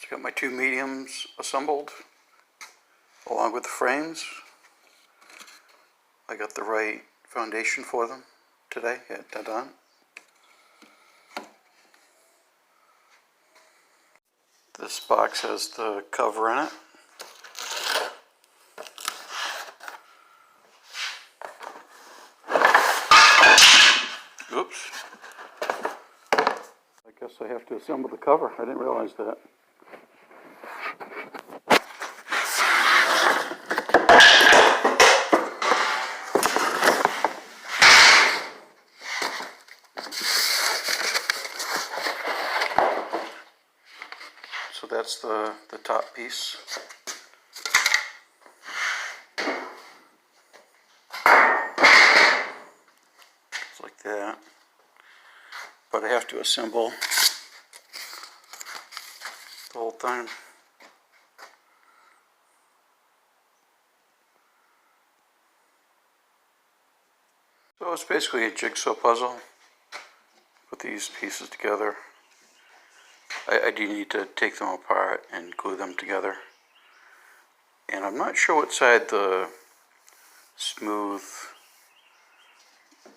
Got my two mediums assembled along with the frames. I got the right foundation for them today at Dadant. This box has the cover in it. Oops. I guess I have to assemble the cover. I didn't realize that. So that's the top piece. It's like that. But I have to assemble the whole thing. So it's basically a jigsaw puzzle. Put these pieces together. I do need to take them apart and glue them together. And I'm not sure what side the smooth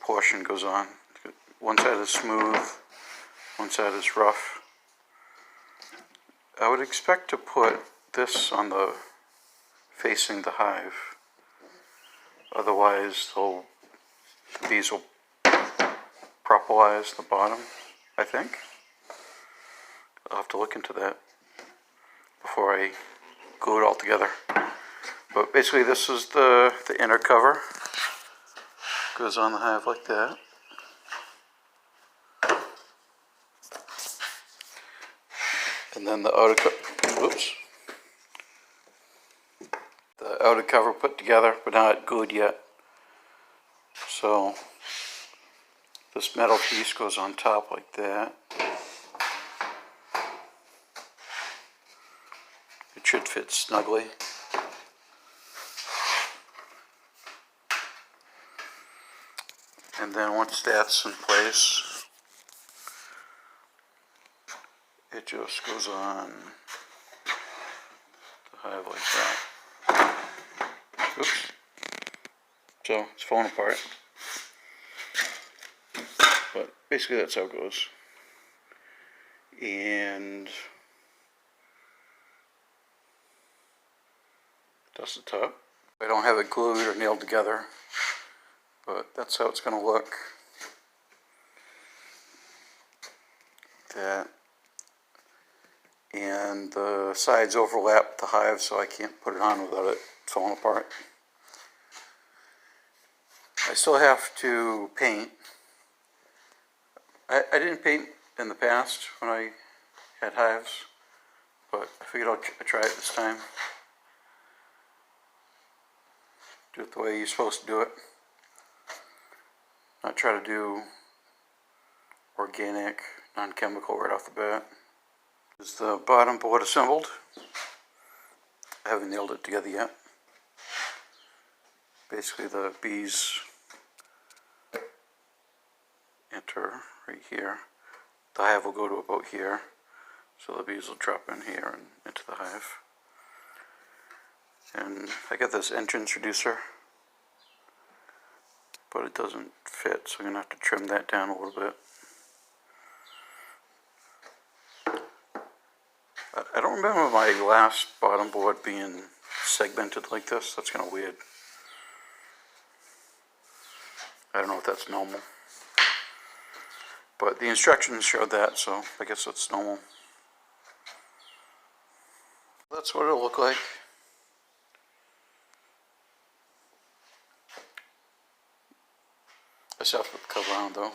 portion goes on. One side is smooth, one side is rough. I would expect to put this on the facing the hive. Otherwise, the bees will propolize the bottom, I think. I'll have to look into that before I glue it all together. But basically this is the inner cover. Goes on the hive like that. And then the outer the outer cover put together, but not glued yet. So this metal piece goes on top like that. It should fit snugly. And then once that's in place, it just goes on the hive like that. Oops. So it's falling apart. But basically that's how it goes. And that's the top. I don't have it glued or nailed together, but that's how it's going to look. That. And the sides overlap the hive, so I can't put it on without it falling apart. I still have to paint. I didn't paint in the past when I had hives, but I figured I'll try it this time. Do it the way you're supposed to do it. Not try to do organic, non-chemical right off the bat. Is the bottom board assembled? I haven't nailed it together yet. Basically the bees enter right here. The hive will go to about here. So the bees will drop in here and into the hive. And I got this entrance reducer, but it doesn't fit, so I'm going to have to trim that down a little bit. I don't remember my last bottom board being segmented like this. That's kind of weird. I don't know if that's normal. But the instructions showed that, so I guess that's normal. That's what it'll look like. I still have to put the cover on though.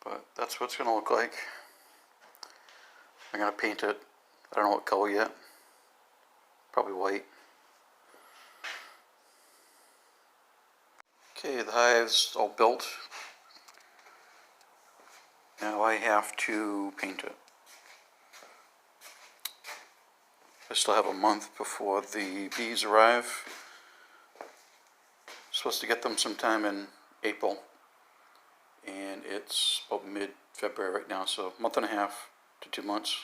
But that's what it's going to look like. I'm going to paint it. I don't know what color yet. Probably white. Okay, the hive's all built. Now I have to paint it. I still have a month before the bees arrive. Supposed to get them sometime in April. And it's about mid-February right now, so a month and a half to 2 months.